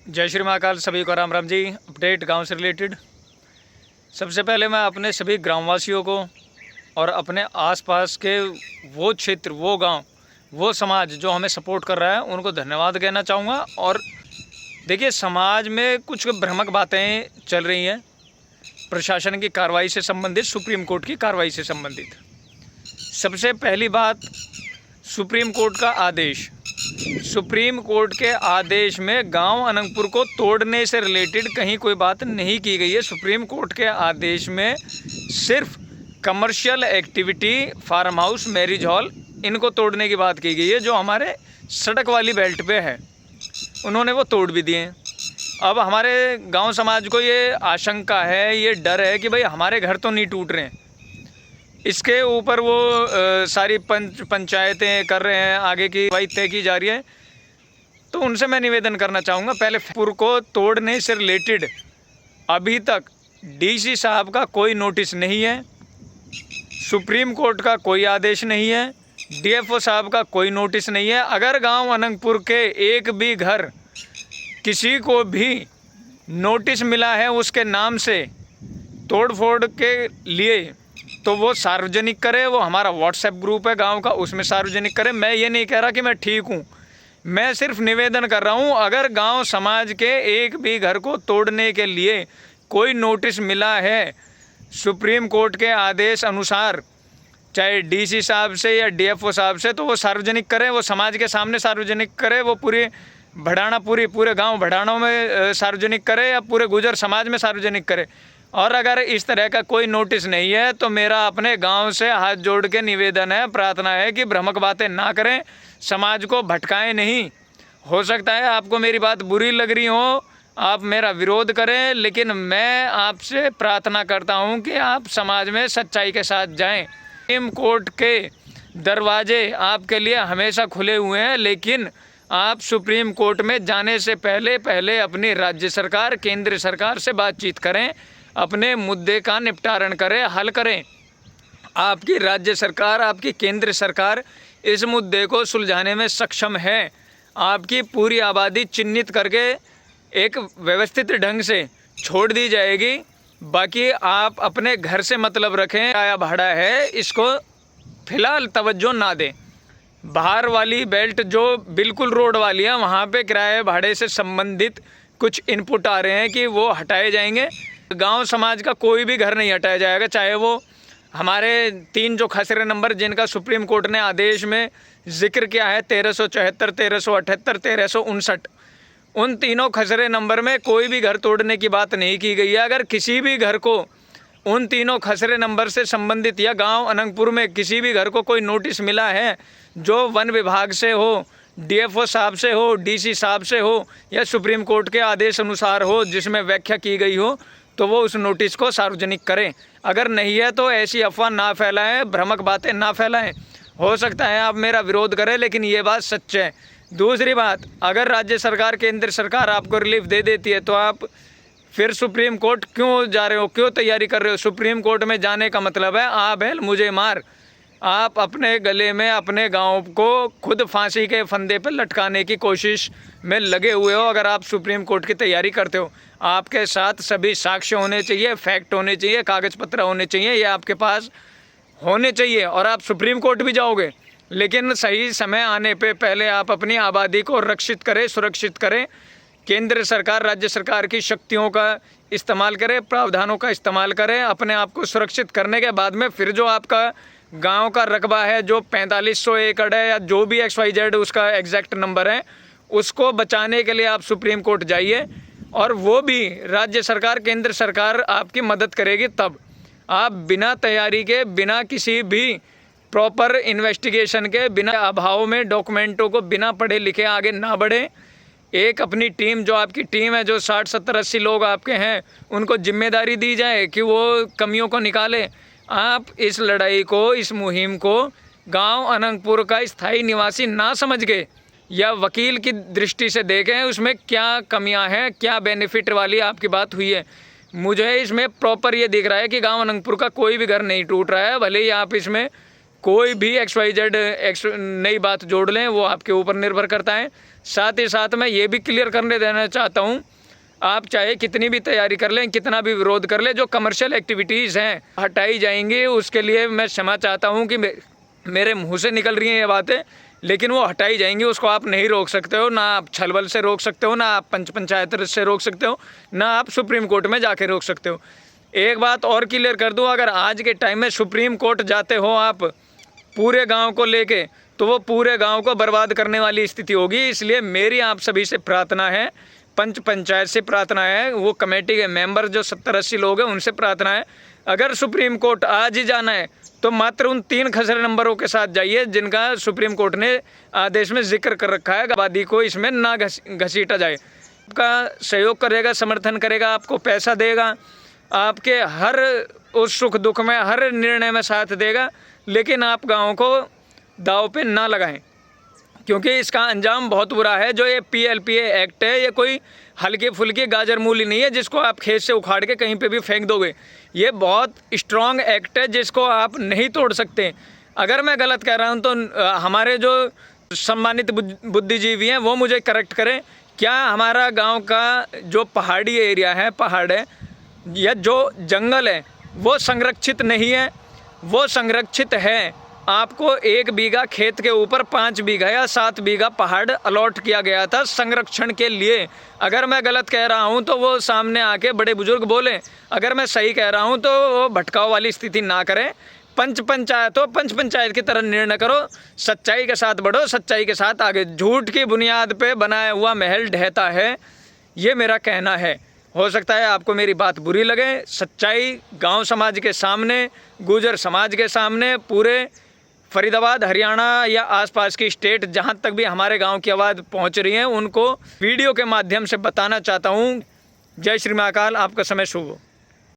जय श्री महाकाल। सभी को राम राम जी। अपडेट गांव से रिलेटेड। सबसे पहले मैं अपने सभी ग्रामवासियों को और अपने आसपास के वो क्षेत्र, वो गांव, वो समाज जो हमें सपोर्ट कर रहा है उनको धन्यवाद कहना चाहूँगा। और देखिए, समाज में कुछ भ्रामक बातें चल रही हैं प्रशासन की कार्रवाई से संबंधित, सुप्रीम कोर्ट की कार्रवाई से संबंधित। सबसे पहली बात, सुप्रीम कोर्ट का आदेश। सुप्रीम कोर्ट के आदेश में गांव अनंगपुर को तोड़ने से रिलेटेड कहीं कोई बात नहीं की गई है। सुप्रीम कोर्ट के आदेश में सिर्फ commercial activity, farm house, marriage hall, इनको तोड़ने की बात की गई है जो हमारे सड़क वाली बेल्ट पे है। उन्होंने वो तोड़ भी दिए। अब हमारे गांव समाज को ये आशंका है, ये डर है कि भाई हमारे घर तो नहीं टूट रहे हैं। इसके ऊपर वो सारी पंचायतें कर रहे हैं, आगे की कार्रवाई तय की जा रही है। तो उनसे मैं निवेदन करना चाहूँगा, पहले पुर को तोड़ने से रिलेटेड अभी तक डीसी साहब का कोई नोटिस नहीं है, सुप्रीम कोर्ट का कोई आदेश नहीं है, डीएफओ साहब का कोई नोटिस नहीं है। अगर गांव अनंगपुर के एक भी घर किसी को भी नोटिस मिला है उसके नाम से तोड़ फोड़ के लिए, तो वो सार्वजनिक करे। वो हमारा व्हाट्सएप ग्रुप है गांव का, उसमें सार्वजनिक करे। मैं ये नहीं कह रहा कि मैं ठीक हूँ, मैं सिर्फ निवेदन कर रहा हूँ, अगर गांव समाज के एक भी घर को तोड़ने के लिए कोई नोटिस मिला है सुप्रीम कोर्ट के आदेश अनुसार, चाहे डीसी साहब से या डीएफओ साहब से, तो वो सार्वजनिक करें, वो समाज के सामने सार्वजनिक करे, वो पूरे गांव भड़ाणों में सार्वजनिक करे या पूरे गुजर समाज में सार्वजनिक करे। और अगर इस तरह का कोई नोटिस नहीं है तो मेरा अपने गांव से हाथ जोड़ के निवेदन है, प्रार्थना है कि भ्रामक बातें ना करें, समाज को भटकाएं नहीं। हो सकता है आपको मेरी बात बुरी लग रही हो, आप मेरा विरोध करें, लेकिन मैं आपसे प्रार्थना करता हूं कि आप समाज में सच्चाई के साथ जाएं। सुप्रीम कोर्ट के दरवाजे आपके लिए हमेशा खुले हुए हैं, लेकिन आप सुप्रीम कोर्ट में जाने से पहले अपनी राज्य सरकार, केंद्र सरकार से बातचीत करें, अपने मुद्दे का निपटारण करें, हल करें। आपकी राज्य सरकार, आपकी केंद्र सरकार इस मुद्दे को सुलझाने में सक्षम है। आपकी पूरी आबादी चिन्हित करके एक व्यवस्थित ढंग से छोड़ दी जाएगी। बाकी आप अपने घर से मतलब रखें, किराया भाड़ा है इसको फिलहाल तवज्जो ना दें। बाहर वाली बेल्ट जो बिल्कुल रोड वाली है, वहाँ पे किराए भाड़े से संबंधित कुछ इनपुट आ रहे हैं कि वो हटाए जाएंगे। गांव समाज का कोई भी घर नहीं हटाया जाएगा, चाहे वो हमारे 3 जो खसरे नंबर जिनका सुप्रीम कोर्ट ने आदेश में जिक्र किया है, 1374, 1378, 1359, उन तीनों खसरे नंबर में कोई भी घर तोड़ने की बात नहीं की गई है। अगर किसी भी घर को उन तीनों खसरे नंबर से संबंधित या गांव अनंगपुर में किसी भी घर को कोई नोटिस मिला है जो वन विभाग से हो, डीएफओ साहब से हो, डीसी साहब से हो या सुप्रीम कोर्ट के आदेश अनुसार हो, जिसमें व्याख्या की गई हो, तो वो उस नोटिस को सार्वजनिक करें। अगर नहीं है तो ऐसी अफवाह ना फैलाएं, भ्रामक बातें ना फैलाएं। हो सकता है आप मेरा विरोध करें, लेकिन ये बात सच है। दूसरी बात, अगर राज्य सरकार, केंद्र सरकार आपको रिलीफ दे देती है तो आप फिर सुप्रीम कोर्ट क्यों जा रहे हो, क्यों तैयारी कर रहे हो? सुप्रीम कोर्ट में जाने का मतलब है आ बैल मुझे मार। आप अपने गले में अपने गांव को खुद फांसी के फंदे पर लटकाने की कोशिश में लगे हुए हो। अगर आप सुप्रीम कोर्ट की तैयारी करते हो, आपके साथ सभी साक्ष्य होने चाहिए, फैक्ट होने चाहिए, कागज़ पत्र होने चाहिए, ये आपके पास होने चाहिए और आप सुप्रीम कोर्ट भी जाओगे। लेकिन सही समय आने पे पहले आप अपनी आबादी को रक्षित करें, सुरक्षित करें। केंद्र सरकार, राज्य सरकार की शक्तियों का इस्तेमाल करें, प्रावधानों का इस्तेमाल करें। अपने आप को सुरक्षित करने के बाद में फिर जो आपका गांव का रकबा है, जो 4500 एकड़ है या जो भी XYZ उसका एग्जैक्ट नंबर है, उसको बचाने के लिए आप सुप्रीम कोर्ट जाइए। और वो भी राज्य सरकार, केंद्र सरकार आपकी मदद करेगी। तब आप बिना तैयारी के, बिना किसी भी प्रॉपर इन्वेस्टिगेशन के, बिना अभाव में डॉक्यूमेंटों को बिना पढ़े लिखे आगे ना बढ़े। एक अपनी टीम, जो आपकी टीम है, जो 60, 70, 80 लोग आपके हैं, उनको जिम्मेदारी दी जाए कि वो कमियों को निकालें। आप इस लड़ाई को, इस मुहिम को गांव अनंगपुर का स्थायी निवासी ना समझ के या वकील की दृष्टि से देखें उसमें क्या कमियां हैं, क्या बेनिफिट वाली आपकी बात हुई है। मुझे इसमें प्रॉपर ये दिख रहा है कि गांव अनंगपुर का कोई भी घर नहीं टूट रहा है। भले ही आप इसमें कोई भी XYZ नई बात जोड़ लें, वो आपके ऊपर निर्भर करता है। साथ ही साथ मैं ये भी क्लियर करने देना चाहता हूँ, आप चाहे कितनी भी तैयारी कर लें, कितना भी विरोध कर लें, जो कमर्शियल एक्टिविटीज़ हैं हटाई जाएंगी। उसके लिए मैं क्षमा चाहता हूँ कि मेरे मुंह से निकल रही हैं ये बातें, लेकिन वो हटाई जाएंगी। उसको आप नहीं रोक सकते हो, ना आप छलबल से रोक सकते हो, ना आप पंचायत से रोक सकते हो, ना आप सुप्रीम कोर्ट में जाके रोक सकते हो। एक बात और क्लियर कर दूं, अगर आज के टाइम में सुप्रीम कोर्ट जाते हो आप पूरे गांव को लेके, तो वो पूरे गांव को बर्बाद करने वाली स्थिति होगी। इसलिए मेरी आप सभी से प्रार्थना है, पंचायत से प्रार्थना है, वो कमेटी के मेंबर जो 70-80 लोग हैं उनसे प्रार्थना है, अगर सुप्रीम कोर्ट आज ही जाना है तो मात्र उन 3 खसरे नंबरों के साथ जाइए जिनका सुप्रीम कोर्ट ने आदेश में जिक्र कर रखा है। आबादी को इसमें ना घसीटा जाए। आपका सहयोग करेगा, समर्थन करेगा, आपको पैसा देगा, आपके हर उस सुख दुख में, हर निर्णय में साथ देगा, लेकिन आप गाँव को दाव पे ना लगाएं, क्योंकि इसका अंजाम बहुत बुरा है। जो ये PLPA एक्ट है, ये कोई हल्की फुल्की गाजर मूली नहीं है जिसको आप खेत से उखाड़ के कहीं पे भी फेंक दोगे। ये बहुत स्ट्रॉन्ग एक्ट है जिसको आप नहीं तोड़ सकते। अगर मैं गलत कह रहा हूँ तो हमारे जो सम्मानित बुद्धिजीवी हैं वो मुझे करेक्ट करें। क्या हमारा गाँव का जो पहाड़ी एरिया है, पहाड़ है या जो जंगल है, वो संरक्षित नहीं है? वो संरक्षित है। आपको 1 बीघा खेत के ऊपर 5 बीघा या 7 बीघा पहाड़ अलॉट किया गया था संरक्षण के लिए। अगर मैं गलत कह रहा हूं तो वो सामने आके बड़े बुजुर्ग बोले, अगर मैं सही कह रहा हूं तो वो भटकाव वाली स्थिति ना करें। पंचायत की तरह निर्णय करो, सच्चाई के साथ बढ़ो, सच्चाई के साथ आगे। झूठ की बुनियाद पे बनाया हुआ महल ढहता है, ये मेरा कहना है। हो सकता है आपको मेरी बात बुरी लगे। सच्चाई गांव समाज के सामने, गुर्जर समाज के सामने, पूरे फरीदाबाद, हरियाणा या आसपास की स्टेट जहां तक भी हमारे गांव की आवाज़ पहुंच रही है, उनको वीडियो के माध्यम से बताना चाहता हूं। जय श्री महाकाल, आपका समय शुभ हो।